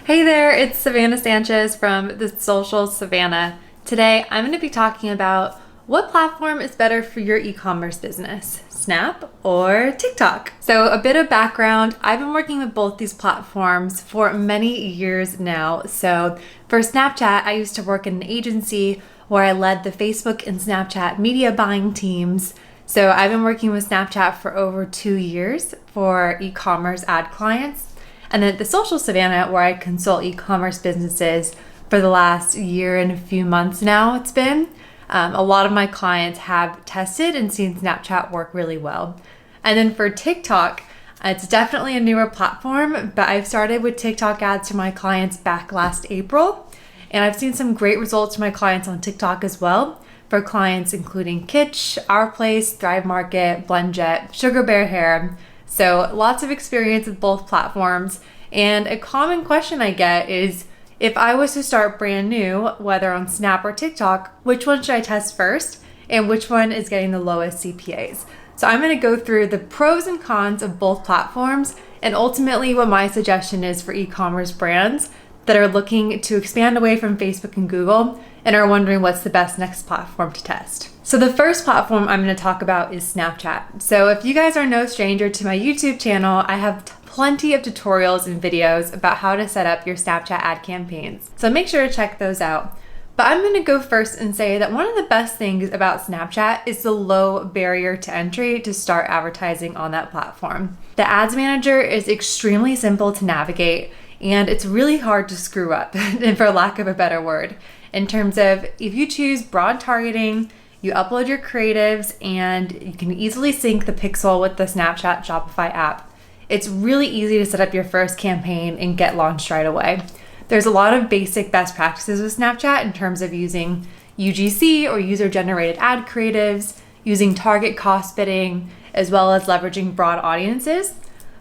Hey there, it's Savannah Sanchez from The Social Savannah. Today, I'm going to be talking about what platform is better for your e-commerce business, Snap or TikTok. So a bit of background, I've been working with both these platforms for many years now. So for Snapchat, I used to work in an agency where I led the Facebook and Snapchat media buying teams. So I've been working with Snapchat for over 2 years for e-commerce ad clients. And then at The Social Savannah, where I consult e-commerce businesses for the last year and a few months now, it's been. A lot of my clients have tested and seen Snapchat work really well. And then for TikTok, it's definitely a newer platform, but I've started with TikTok ads for my clients back last April. And I've seen some great results for my clients on TikTok as well. For clients including Kitsch, Our Place, Thrive Market, BlendJet, Sugar Bear Hair. So lots of experience with both platforms. And a common question I get is, if I was to start brand new, whether on Snap or TikTok, which one should I test first? And which one is getting the lowest CPAs? So I'm going to go through the pros and cons of both platforms and ultimately what my suggestion is for e-commerce brands that are looking to expand away from Facebook and Google and are wondering what's the best next platform to test. So the first platform I'm going to talk about is Snapchat. So if you guys are no stranger to my YouTube channel, I have plenty of tutorials and videos about how to set up your Snapchat ad campaigns. So make sure to check those out. But I'm going to go first and say that one of the best things about Snapchat is the low barrier to entry to start advertising on that platform. The ads manager is extremely simple to navigate, and it's really hard to screw up, for lack of a better word, in terms of if you choose broad targeting, you upload your creatives, and you can easily sync the pixel with the Snapchat Shopify app. It's really easy to set up your first campaign and get launched right away. There's a lot of basic best practices with Snapchat in terms of using UGC or user-generated ad creatives, using target cost bidding, as well as leveraging broad audiences.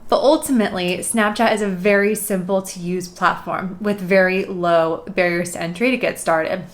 But ultimately, Snapchat is a very simple to use platform with very low barriers to entry to get started.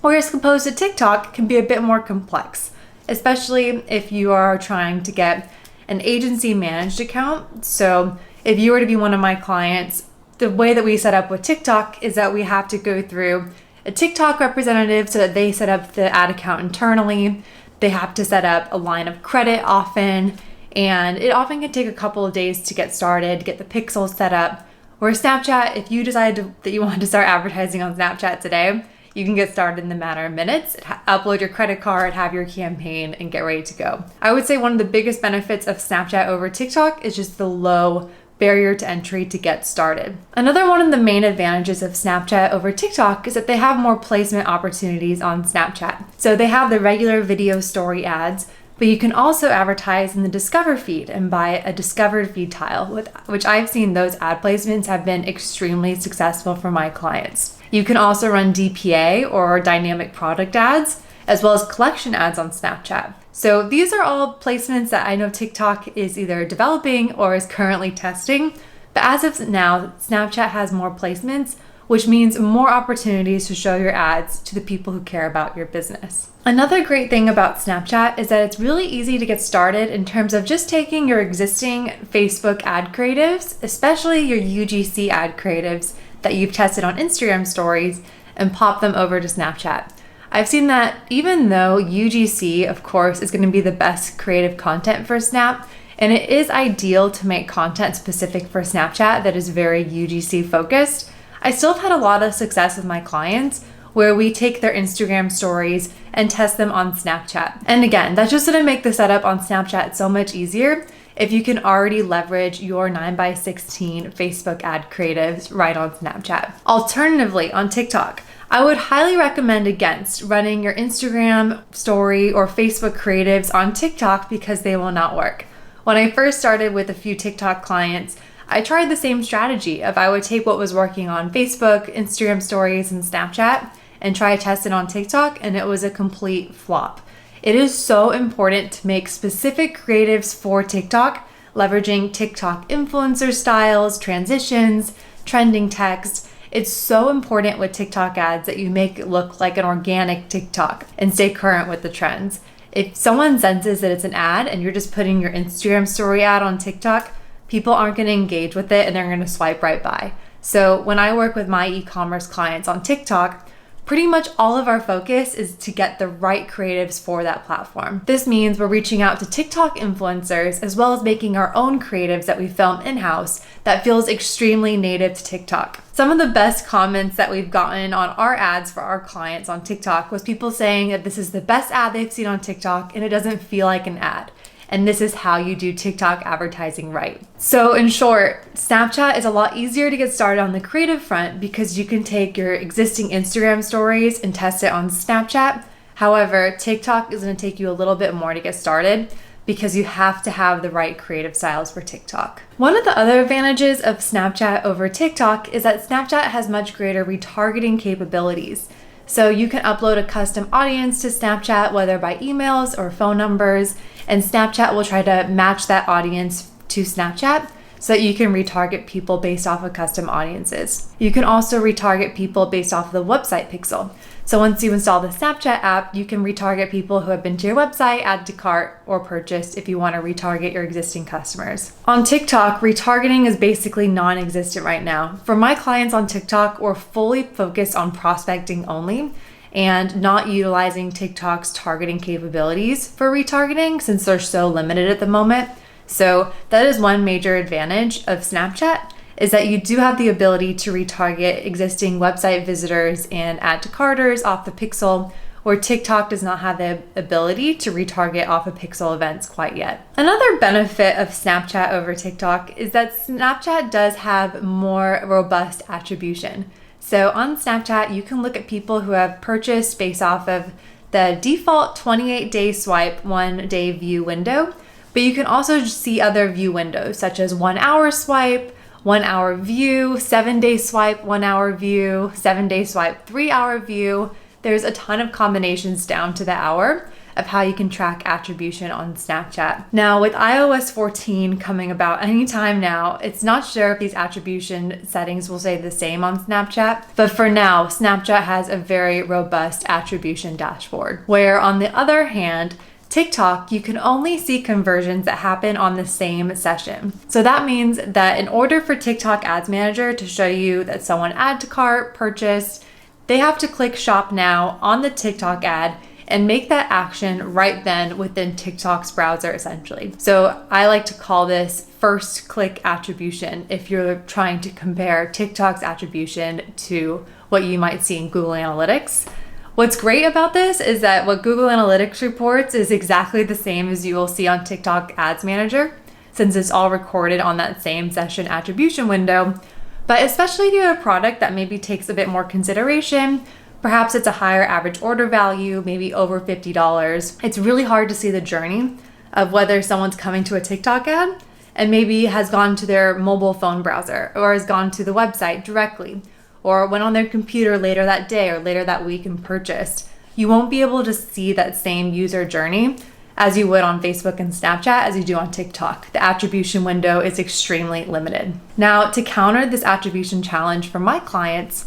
Whereas opposed to TikTok can be a bit more complex, especially if you are trying to get an agency managed account. So if you were to be one of my clients, the way that we set up with TikTok is that we have to go through a TikTok representative so that they set up the ad account internally. They have to set up a line of credit often, and it often can take a couple of days to get started, get the pixels set up. Where Snapchat, if you decide that you want to start advertising on Snapchat today, you can get started in a matter of minutes, upload your credit card, have your campaign, and get ready to go. I would say one of the biggest benefits of Snapchat over TikTok is just the low barrier to entry to get started. Another one of the main advantages of Snapchat over TikTok is that they have more placement opportunities on Snapchat. So they have the regular video story ads, but you can also advertise in the Discover feed and buy a discovered feed tile, which I've seen those ad placements have been extremely successful for my clients. You can also run DPA or dynamic product ads, as well as collection ads on Snapchat. So these are all placements that I know TikTok is either developing or is currently testing. But as of now, Snapchat has more placements, which means more opportunities to show your ads to the people who care about your business. Another great thing about Snapchat is that it's really easy to get started in terms of just taking your existing Facebook ad creatives, especially your UGC ad creatives that you've tested on Instagram stories, and pop them over to Snapchat. I've seen that even though UGC, of course, is going to be the best creative content for Snap, and it is ideal to make content specific for Snapchat that is very UGC focused, I still have had a lot of success with my clients where we take their Instagram stories and test them on Snapchat. And again, that's just going to make the setup on Snapchat so much easier if you can already leverage your 9x16 Facebook ad creatives right on Snapchat. Alternatively, on TikTok, I would highly recommend against running your Instagram story or Facebook creatives on TikTok because they will not work. When I first started with a few TikTok clients, I tried the same strategy of I would take what was working on Facebook, Instagram stories, and Snapchat and try to test it on TikTok, and it was a complete flop. It is so important to make specific creatives for TikTok, leveraging TikTok influencer styles, transitions, trending text. It's so important with TikTok ads that you make it look like an organic TikTok and stay current with the trends. If someone senses that it's an ad and you're just putting your Instagram story ad on TikTok, people aren't going to engage with it and they're going to swipe right by. So when I work with my e-commerce clients on TikTok, pretty much all of our focus is to get the right creatives for that platform. This means we're reaching out to TikTok influencers as well as making our own creatives that we film in-house that feels extremely native to TikTok. Some of the best comments that we've gotten on our ads for our clients on TikTok was people saying that this is the best ad they've seen on TikTok and it doesn't feel like an ad. And this is how you do TikTok advertising right. So in short, Snapchat is a lot easier to get started on the creative front because you can take your existing Instagram stories and test it on Snapchat. However, TikTok is gonna take you a little bit more to get started because you have to have the right creative styles for TikTok. One of the other advantages of Snapchat over TikTok is that Snapchat has much greater retargeting capabilities. So you can upload a custom audience to Snapchat, whether by emails or phone numbers, and Snapchat will try to match that audience to Snapchat so that you can retarget people based off of custom audiences. You can also retarget people based off of the website pixel. So once you install the Snapchat app, you can retarget people who have been to your website, add to cart, or purchased if you want to retarget your existing customers. On TikTok, retargeting is basically non-existent right now. For my clients on TikTok, we're fully focused on prospecting only and not utilizing TikTok's targeting capabilities for retargeting since they're so limited at the moment. So that is one major advantage of Snapchat, is that you do have the ability to retarget existing website visitors and add to carters off the pixel, where TikTok does not have the ability to retarget off of pixel events quite yet. Another benefit of Snapchat over TikTok is that Snapchat does have more robust attribution. So on Snapchat, you can look at people who have purchased based off of the default 28-day swipe, 1-day view window, but you can also see other view windows such as 1 hour swipe, 1 hour view, 7-day swipe, 1 hour view, 7-day swipe, 3 hour view. There's a ton of combinations down to the hour of how you can track attribution on Snapchat. Now with iOS 14 coming about anytime now, it's not sure if these attribution settings will stay the same on Snapchat, but for now, Snapchat has a very robust attribution dashboard, where on the other hand, TikTok, you can only see conversions that happen on the same session. So that means that in order for TikTok Ads Manager to show you that someone add to cart, purchased, they have to click shop now on the TikTok ad and make that action right then within TikTok's browser essentially. So I like to call this first click attribution if you're trying to compare TikTok's attribution to what you might see in Google Analytics. What's great about this is that what Google Analytics reports is exactly the same as you will see on TikTok Ads Manager, since it's all recorded on that same session attribution window. But especially if you have a product that maybe takes a bit more consideration, perhaps it's a higher average order value, maybe over $50, it's really hard to see the journey of whether someone's coming to a TikTok ad and maybe has gone to their mobile phone browser or has gone to the website directly, or went on their computer later that day or later that week and purchased. You won't be able to see that same user journey as you would on Facebook and Snapchat as you do on TikTok. The attribution window is extremely limited. Now, to counter this attribution challenge for my clients,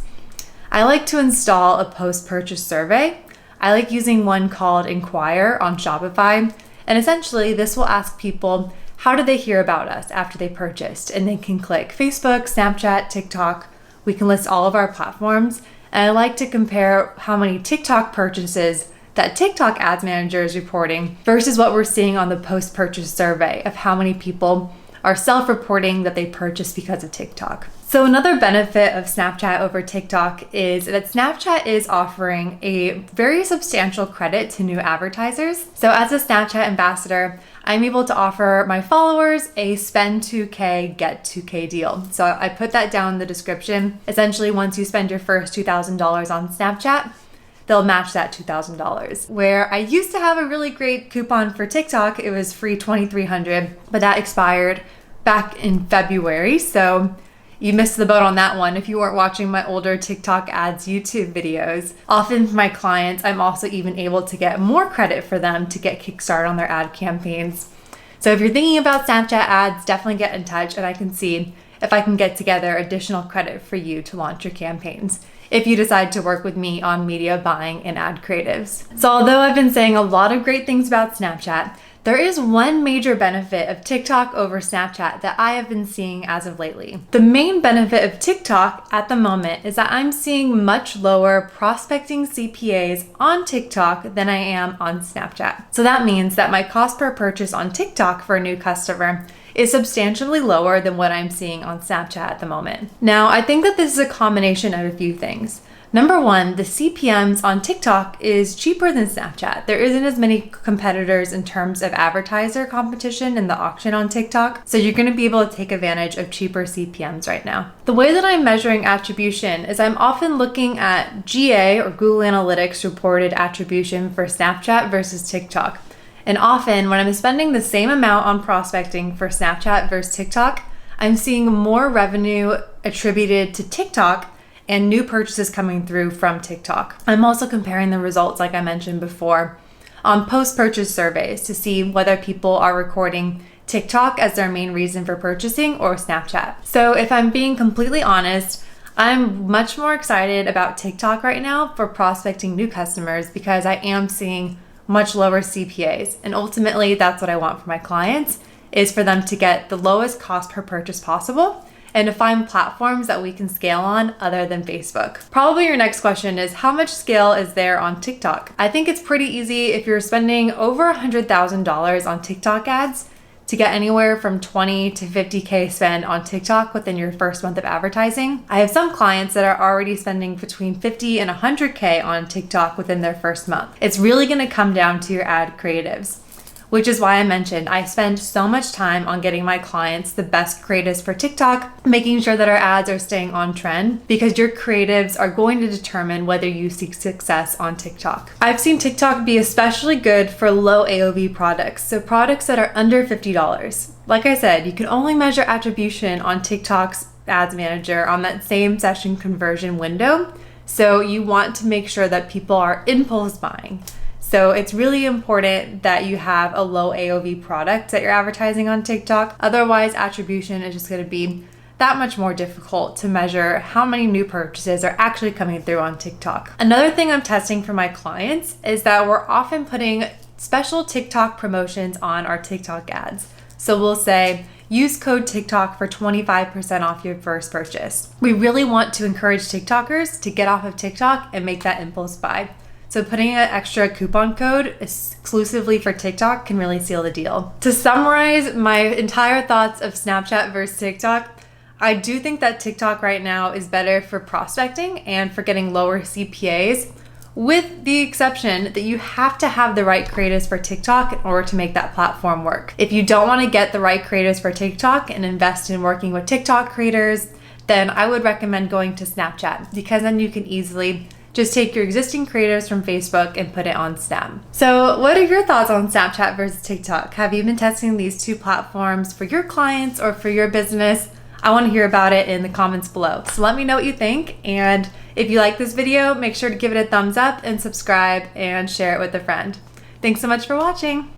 I like to install a post-purchase survey. I like using one called Inquire on Shopify. And essentially, this will ask people, how did they hear about us after they purchased? And they can click Facebook, Snapchat, TikTok. We can list all of our platforms. And I like to compare how many TikTok purchases that TikTok Ads Manager is reporting versus what we're seeing on the post-purchase survey of how many people are self-reporting that they purchased because of TikTok. So another benefit of Snapchat over TikTok is that Snapchat is offering a very substantial credit to new advertisers. So as a Snapchat ambassador, I'm able to offer my followers a spend 2K, get 2K deal. So I put that down in the description. Essentially, once you spend your first $2,000 on Snapchat, they'll match that $2,000. Where I used to have a really great coupon for TikTok, it was free $2,300, but that expired back in February. So you missed the boat on that one if you weren't watching my older TikTok ads YouTube videos. Often for my clients, I'm also even able to get more credit for them to get kickstarted on their ad campaigns. So if you're thinking about Snapchat ads, definitely get in touch and I can see if I can get together additional credit for you to launch your campaigns if you decide to work with me on media buying and ad creatives. So although I've been saying a lot of great things about Snapchat, There is one major benefit of TikTok over Snapchat that I have been seeing as of lately. The main benefit of TikTok at the moment is that I'm seeing much lower prospecting CPAs on TikTok than I am on Snapchat. So that means that my cost per purchase on TikTok for a new customer is substantially lower than what I'm seeing on Snapchat at the moment. Now, I think that this is a combination of a few things. Number one, the CPMs on TikTok is cheaper than Snapchat. There isn't as many competitors in terms of advertiser competition in the auction on TikTok, so you're gonna be able to take advantage of cheaper CPMs right now. The way that I'm measuring attribution is I'm often looking at GA or Google Analytics reported attribution for Snapchat versus TikTok. And often when I'm spending the same amount on prospecting for Snapchat versus TikTok, I'm seeing more revenue attributed to TikTok and new purchases coming through from TikTok. I'm also comparing the results, like I mentioned before, on post-purchase surveys to see whether people are recording TikTok as their main reason for purchasing or Snapchat. So if I'm being completely honest, I'm much more excited about TikTok right now for prospecting new customers because I am seeing much lower CPAs. And ultimately, that's what I want for my clients, is for them to get the lowest cost per purchase possible and to find platforms that we can scale on other than Facebook. Probably your next question is, how much scale is there on TikTok? I think it's pretty easy if you're spending over $100,000 on TikTok ads to get anywhere from 20 to 50K spend on TikTok within your first month of advertising. I have some clients that are already spending between 50 and 100K on TikTok within their first month. It's really gonna come down to your ad creatives, which is why I mentioned I spend so much time on getting my clients the best creatives for TikTok, making sure that our ads are staying on trend, because your creatives are going to determine whether you seek success on TikTok. I've seen TikTok be especially good for low AOV products, so products that are under $50. Like I said, you can only measure attribution on TikTok's ads manager on that same session conversion window, so you want to make sure that people are impulse buying. So it's really important that you have a low AOV product that you're advertising on TikTok. Otherwise, attribution is just going to be that much more difficult to measure how many new purchases are actually coming through on TikTok. Another thing I'm testing for my clients is that we're often putting special TikTok promotions on our TikTok ads. So we'll say, use code TikTok for 25% off your first purchase. We really want to encourage TikTokers to get off of TikTok and make that impulse buy. So putting an extra coupon code exclusively for TikTok can really seal the deal. To summarize my entire thoughts of Snapchat versus TikTok, I do think that TikTok right now is better for prospecting and for getting lower CPAs, with the exception that you have to have the right creatives for TikTok in order to make that platform work. If you don't want to get the right creatives for TikTok and invest in working with TikTok creators, then I would recommend going to Snapchat, because then you can easily just take your existing creatives from Facebook and put it on Snap. So what are your thoughts on Snapchat versus TikTok? Have you been testing these two platforms for your clients or for your business? I want to hear about it in the comments below. So let me know what you think. And if you like this video, make sure to give it a thumbs up and subscribe and share it with a friend. Thanks so much for watching.